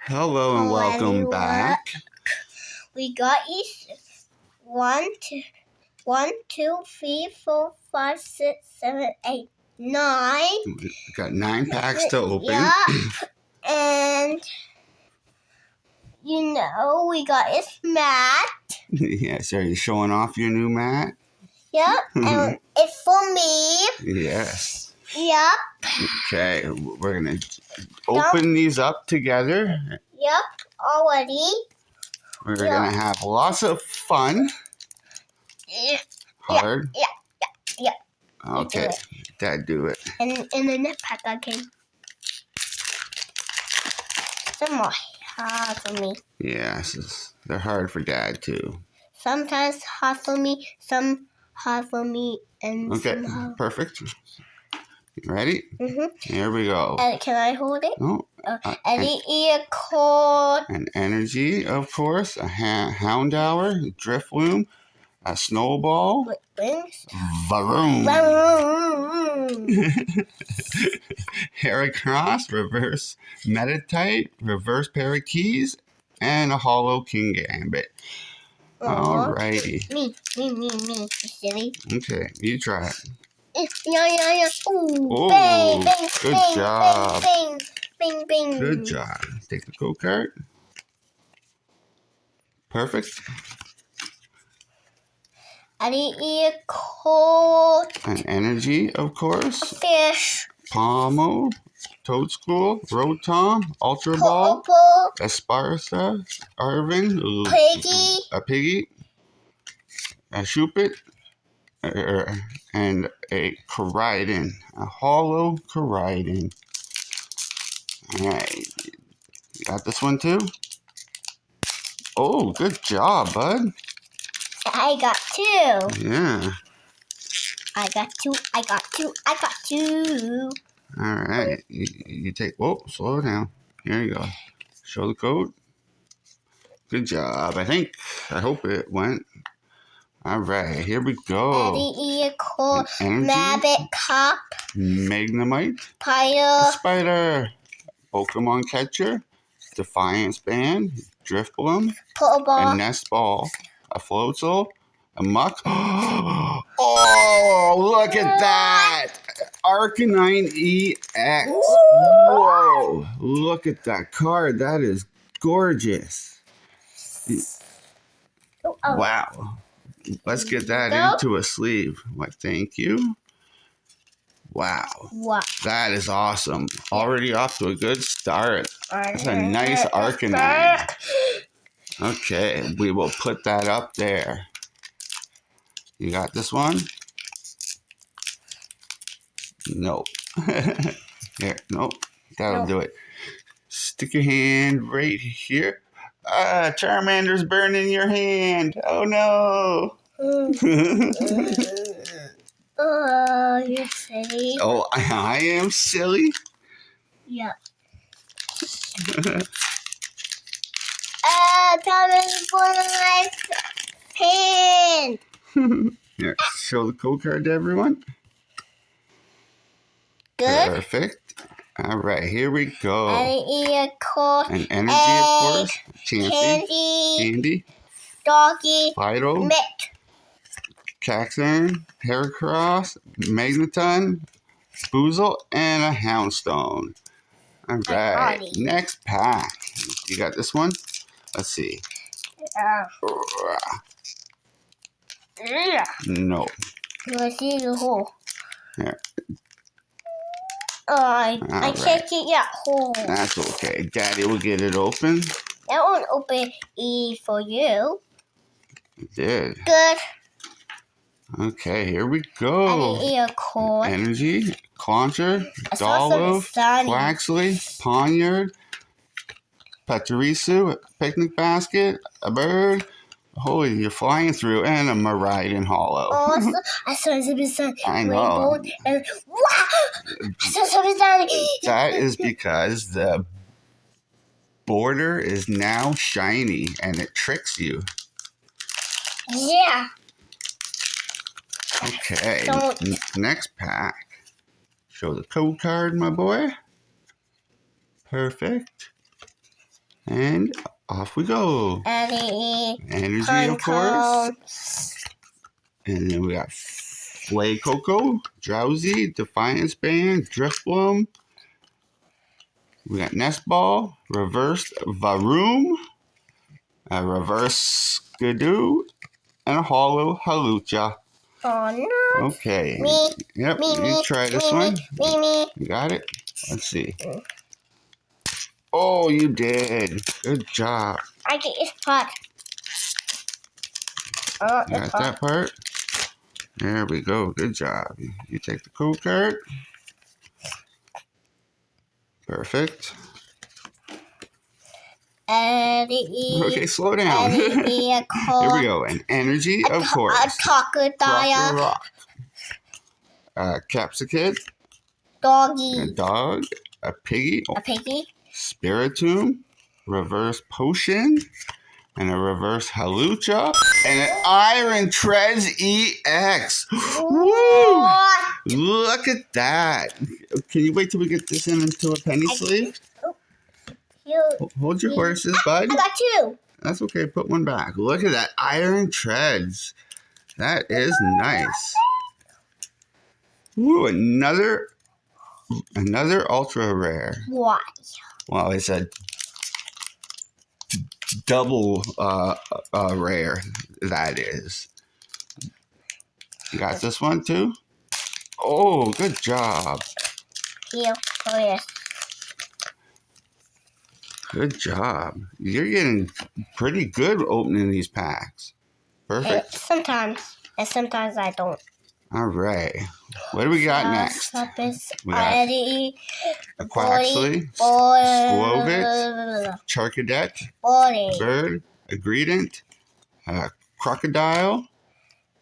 Hello and welcome back. We got each 1, 2, 3, 4, 5, 6, 7, 8, 9. We got 9 packs to open. Yeah. And we got this mat. Yes, are you showing off your new mat? Yep. And it's for me. Yes. Yep. Okay, we're going to open these up together. Yep, already. We're going to have lots of fun. Hard? Yeah. Okay, Dad, do it. And in the next pack, I can. Some more hard for me. Yes, they're hard for Dad too. Sometimes hard for me, some hard for me, and okay, some hard. Perfect. You ready? Here we go. Can I hold it? No. Ear cord. An energy, of course. A hound hour, Drifloon, a snowball. With wings. Varoom. Vroom. Heracross, reverse Meditite, reverse pair of keys, and a hollow King Gambit. Alrighty. Me. You silly. Okay, you try it. Yeah. Ooh, bang, bang, good bang, job. Bang. Good job. Take the go card. Perfect. Ear cord. An energy, of course. Fish. Palmo, Toadschool, Rotom, Ultra Ball, Esparza, Arvin, Piggy, a Piggy, a Shuppet, and a Koraidon, a hollow Koraidon. Alright, you got this one too? Oh, good job, bud. I got 2. Yeah. I got two. Alright, you take, slow down. Here you go. Show the code. Good job, I hope it went. Alright, here we go. Ear cord, Rabbit Cop, Magnemite, Spider, Pokemon Catcher, Defiance Band, Drifloon, Pokeball, a Nest Ball, a Floatzel, a Muck. Oh, look at that! Arcanine EX. Whoa! Look at that card. That is gorgeous. Wow. Let's get that into a sleeve. Thank you. Wow. That is awesome. Already off to a good start. That's a nice Arcanine. Okay, we will put that up there. You got this one? Nope. Here, nope. That'll do it. Stick your hand right here. Charmander's burning your hand. Oh no. Oh, you're silly. Oh, I am silly? Yeah. Thomas burning my hand. Here, show the code card to everyone. Good. Perfect. All right, here we go. Ear cord. An energy, of course. Candy. Doggy. Fido. Mitt. Caxern. Heracross. Magneton. Boozle. And a Houndstone. All right, next pack. You got this one? Let's see. No. Let's see the hole. Here. I can't get that hole. That's okay. Daddy will get it open. That won't open for you. It did. Good. Okay, here we go. Ear cord. Energy, Clauncher, Dolph, Quaxley, Poniard, Pachirisu, Picnic Basket, a bird. Holy, you're flying through, and a Miraidon Hollow. Oh, I saw something. I know. And I saw something. That is because the border is now shiny, and it tricks you. Yeah. Okay, next pack. Show the code card, my boy. Perfect. And off we go. Energy, of course. And then we got Flay Coco, Drowsy, Defiance Band, Drifloom. We got Nest Ball, Reverse Varoom, a Reverse Skidoo, and a Hollow Halucha. Oh no. Okay. Me. Yep. You try this one. You got it? Let's see. Oh, you did. Good job. I get this part. Oh, You got that part? There we go. Good job. You take the code card. Perfect. Okay, slow down. Here we go. An energy, of course. A crocodile. Rock. Capsicid. Doggy. A dog. A piggy. A piggy. Spiritomb. Reverse Potion. And a Reverse Halucha. And an Iron Treads EX. Woo! Look at that. Can you wait till we get this into a penny sleeve? Hold your horses, bud. I got two. That's okay. Put one back. Look at that. Iron Treads. That is nice. Ooh, another ultra rare. Why? Well, it's a double rare. That is. You got this one too? Oh, good job. Here. Oh, yes. Good job. You're getting pretty good opening these packs. Perfect. Sometimes. And sometimes I don't. All right. What do we got next? We got a Quaxley, Skwovet, Charcadet, Bird, a Greedent, a Crocodile,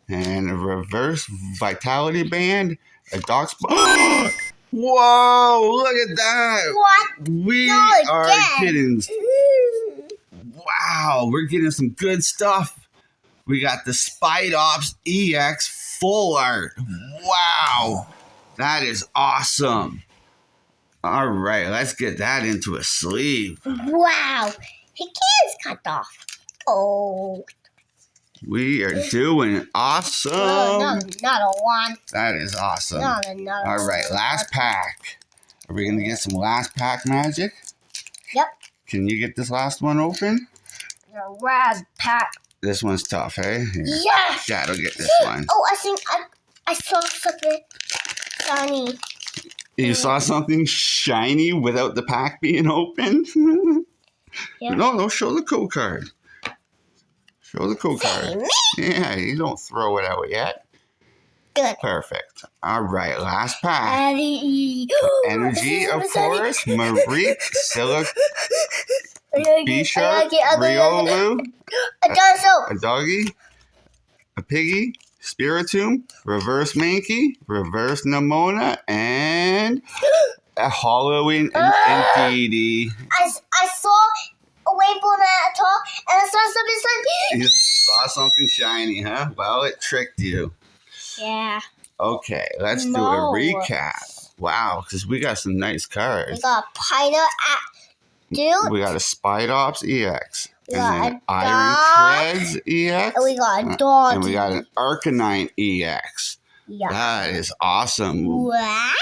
and a Reverse Vitality Band, a Dox. Whoa! Look at that! What? We are getting. Wow! We're getting some good stuff. We got the Spidops EX Full Art. Wow! That is awesome. All right, let's get that into a sleeve. Wow! His can's cut off. Oh. We are doing awesome. Another one. That is awesome. Another All right, last pack. Are we going to get some last pack magic? Yep. Can you get this last one open? The red pack. This one's tough, hey? Here. Yes! Dad'll get this one. Oh, I think I saw something shiny. You saw something shiny without the pack being open? Yeah. No, show the code card. Show the code card. Yeah, you don't throw it out yet. Good. Perfect. All right, last pack. Energy, of Sunny. course. Marie, Scylla, B-Shark, Riolu, a doggy, a piggy, Spiritomb, Reverse Mankey, Reverse Nemona, and a Halloween Indeedee. I saw a rainbow at the top, and I saw something shiny. You saw something shiny, huh? Well, it tricked you. Yeah. Okay, let's do a recap. Wow, because we got some nice cards. We got Dude. We got a Spidops EX. We and got then a Iron Treads EX. And we got a dog. And we got an Arcanine EX. Yeah. That is awesome. Wow.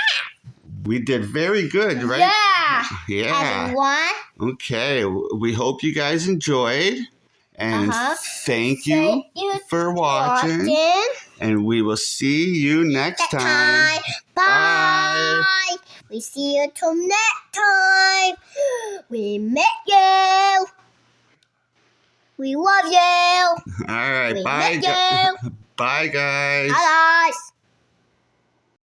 We did very good, right? Yeah. Yeah. Everyone. Okay. We hope you guys enjoyed. And thank you for watching. And we will see you next time. Bye. We see you till next time. We met you. We love you. All right. We Bye. met you. Bye, guys. Bye, guys.